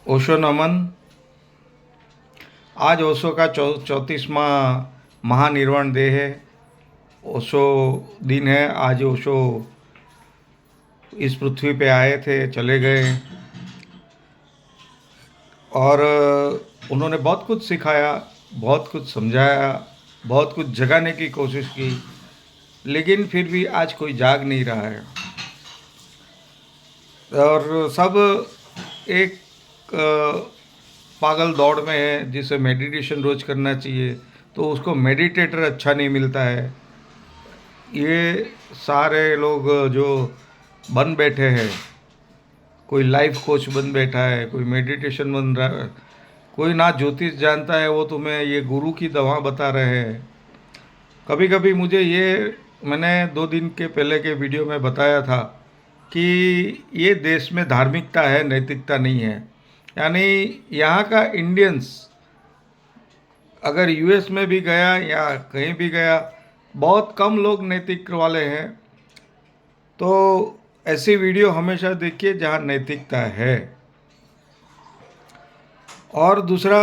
ओशो नमन। आज ओशो का 34वां महानिर्वाण डे है। ओशो दिन है आज। ओशो इस पृथ्वी पे आए थे, चले गए और उन्होंने बहुत कुछ सिखाया, बहुत कुछ समझाया, बहुत कुछ जगाने की कोशिश की, लेकिन फिर भी आज कोई जाग नहीं रहा है। और सब एक पागल दौड़ में है। जिसे मेडिटेशन रोज करना चाहिए तो उसको मेडिटेटर अच्छा नहीं मिलता है। ये सारे लोग जो बन बैठे हैं, कोई लाइफ कोच बन बैठा है, कोई मेडिटेशन बन रहा है, कोई ना ज्योतिष जानता है, वो तुम्हें ये गुरु की दवा बता रहे हैं। कभी कभी मुझे ये, मैंने 2 दिन के पहले के वीडियो में बताया था कि ये देश में धार्मिकता है, नैतिकता नहीं है। यानी यहाँ का इंडियंस अगर यूएस में भी गया या कहीं भी गया, बहुत कम लोग नैतिक वाले हैं। तो ऐसी वीडियो हमेशा देखिए जहाँ नैतिकता है। और दूसरा,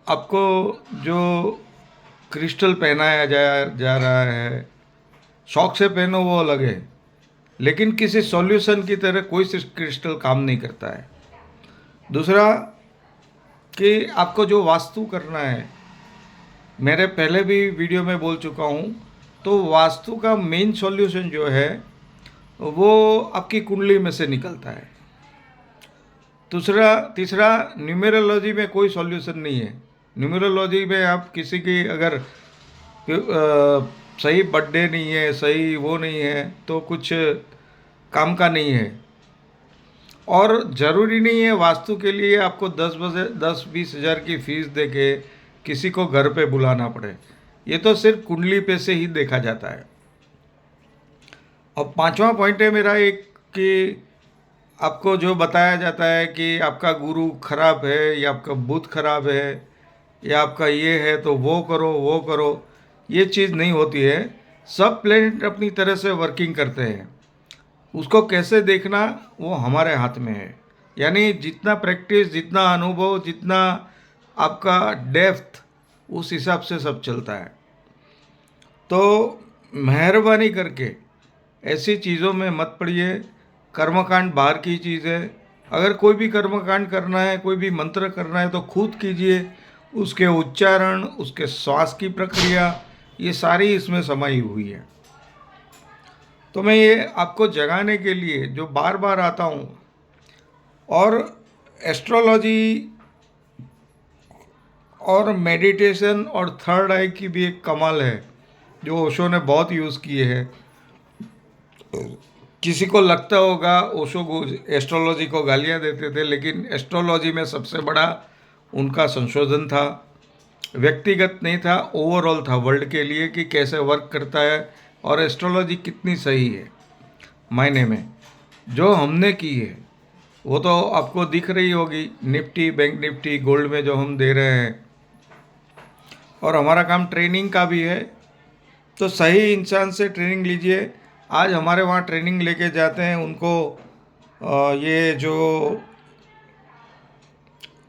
आपको जो क्रिस्टल पहनाया जा रहा है, शौक से पहनो वो अलग है, लेकिन किसी सॉल्यूशन की तरह कोई क्रिस्टल काम नहीं करता है। दूसरा कि आपको जो वास्तु करना है, मेरे पहले भी वीडियो में बोल चुका हूँ, तो वास्तु का मेन सॉल्यूशन जो है वो आपकी कुंडली में से निकलता है। तीसरा, न्यूमेरोलॉजी में कोई सॉल्यूशन नहीं है। न्यूमेरोलॉजी में आप किसी की अगर सही बर्थडे नहीं है, सही वो नहीं है, तो कुछ काम का नहीं है। और ज़रूरी नहीं है वास्तु के लिए आपको 10-20 हज़ार की फीस दे के किसी को घर पे बुलाना पड़े। ये तो सिर्फ कुंडली पे से ही देखा जाता है। और 5वां पॉइंट है मेरा एक, कि आपको जो बताया जाता है कि आपका गुरु खराब है या आपका बुध खराब है या आपका ये है तो वो करो वो करो, ये चीज़ नहीं होती है। सब प्लेनेट अपनी तरह से वर्किंग करते हैं। उसको कैसे देखना वो हमारे हाथ में है। यानी जितना प्रैक्टिस, जितना अनुभव, जितना आपका डेप्थ, उस हिसाब से सब चलता है। तो मेहरबानी करके ऐसी चीज़ों में मत पड़िए। कर्मकांड बाहर की चीज़ है। अगर कोई भी कर्मकांड करना है, कोई भी मंत्र करना है तो खुद कीजिए। उसके उच्चारण, उसके श्वास की प्रक्रिया, ये सारी इसमें समाई हुई है। तो मैं ये आपको जगाने के लिए जो बार बार आता हूँ। और एस्ट्रोलॉजी और मेडिटेशन और थर्ड आई की भी एक कमाल है जो ओशो ने बहुत यूज़ किए हैं। किसी को लगता होगा ओशो को एस्ट्रोलॉजी को गालियाँ देते थे, लेकिन एस्ट्रोलॉजी में सबसे बड़ा उनका संशोधन था। व्यक्तिगत नहीं था, ओवरऑल था वर्ल्ड के लिए कि कैसे वर्क करता है और एस्ट्रोलॉजी कितनी सही है। मायने में जो हमने की है वो तो आपको दिख रही होगी, निफ्टी, बैंक निफ्टी, गोल्ड में जो हम दे रहे हैं। और हमारा काम ट्रेनिंग का भी है, तो सही इंसान से ट्रेनिंग लीजिए। आज हमारे वहाँ ट्रेनिंग लेके जाते हैं उनको ये जो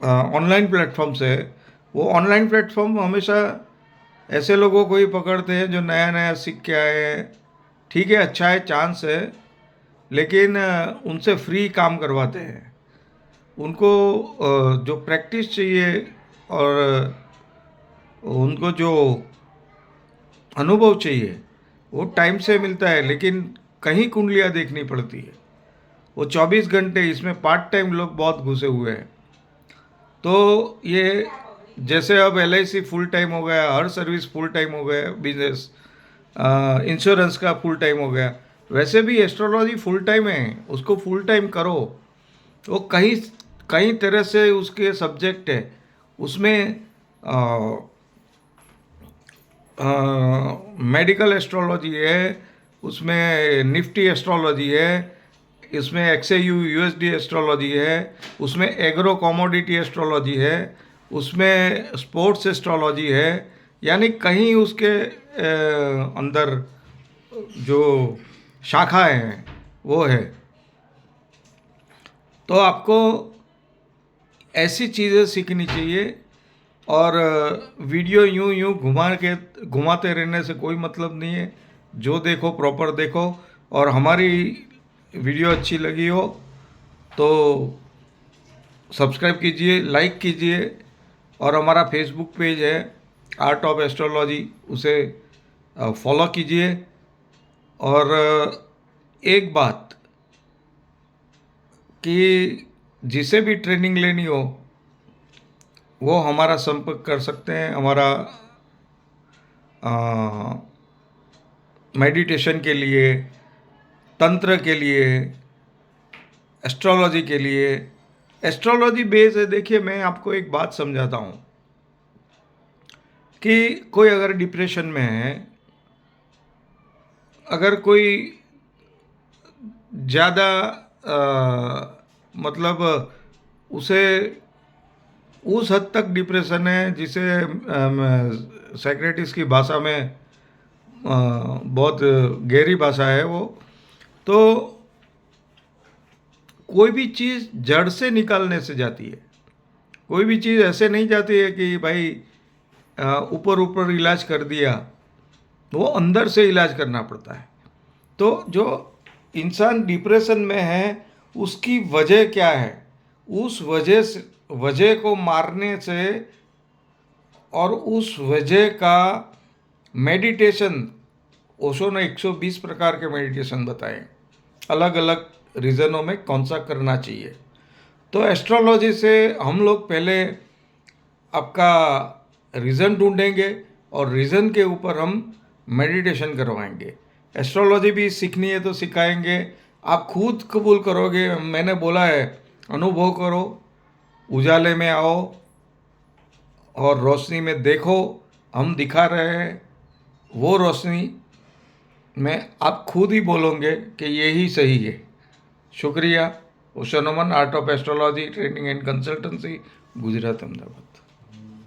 ऑनलाइन प्लेटफॉर्म्स है, वो ऑनलाइन प्लेटफॉर्म हमेशा ऐसे लोगों को ही पकड़ते हैं जो नया नया सीख के आए हैं। ठीक है, अच्छा है, चांस है, लेकिन उनसे फ्री काम करवाते हैं। उनको जो प्रैक्टिस चाहिए और उनको जो अनुभव चाहिए वो टाइम से मिलता है, लेकिन कहीं कुंडलियाँ देखनी पड़ती है। वो 24 घंटे इसमें पार्ट टाइम लोग बहुत घुसे हुए हैं। तो ये जैसे अब LIC फुल टाइम हो गया, हर सर्विस फुल टाइम हो गया, बिजनेस, इंश्योरेंस का फुल टाइम हो गया, वैसे भी एस्ट्रोलॉजी फुल टाइम है, उसको फुल टाइम करो। वो कई कई तरह से उसके सब्जेक्ट है। उसमें मेडिकल एस्ट्रोलॉजी है, उसमें निफ्टी एस्ट्रोलॉजी है, इसमें XAU USD एस्ट्रोलॉजी है, उसमें एग्रो कमोडिटी एस्ट्रोलॉजी है, उसमें स्पोर्ट्स एस्ट्रोलॉजी है। यानी कहीं उसके अंदर जो शाखाएं हैं वो है। तो आपको ऐसी चीज़ें सीखनी चाहिए। और वीडियो यूं यूं घुमाते रहने से कोई मतलब नहीं है। जो देखो प्रॉपर देखो। और हमारी वीडियो अच्छी लगी हो तो सब्सक्राइब कीजिए, लाइक कीजिए। और हमारा फेसबुक पेज है आर्ट ऑफ एस्ट्रोलॉजी, उसे फॉलो कीजिए। और एक बात कि जिसे भी ट्रेनिंग लेनी हो वो हमारा संपर्क कर सकते हैं। हमारा मेडिटेशन के लिए, तंत्र के लिए, एस्ट्रोलॉजी के लिए। एस्ट्रोलॉजी बेस है। देखिए, मैं आपको एक बात समझाता हूँ कि कोई अगर डिप्रेशन में है, अगर कोई ज़्यादा मतलब उसे उस हद तक डिप्रेशन है जिसे साइक्रेटिस्ट की भाषा में बहुत गहरी भाषा है वो, तो कोई भी चीज़ जड़ से निकालने से जाती है। कोई भी चीज़ ऐसे नहीं जाती है कि भाई ऊपर ऊपर इलाज कर दिया, वो अंदर से इलाज करना पड़ता है। तो जो इंसान डिप्रेशन में है उसकी वजह क्या है, उस वजह को मारने से और उस वजह का मेडिटेशन, ओशो ने 120 प्रकार के मेडिटेशन बताए अलग अलग रीजनों में कौन सा करना चाहिए। तो एस्ट्रोलॉजी से हम लोग पहले आपका रीज़न ढूंढेंगे और रीज़न के ऊपर हम मेडिटेशन करवाएंगे। एस्ट्रोलॉजी भी सीखनी है तो सिखाएंगे। आप खुद कबूल करोगे, मैंने बोला है अनुभव करो, उजाले में आओ और रोशनी में देखो। हम दिखा रहे हैं वो रोशनी में आप खुद ही बोलोगे कि यही सही है। शुक्रिया। Osho Naman, art of astrology training and consultancy, Gujarat, Ahmedabad.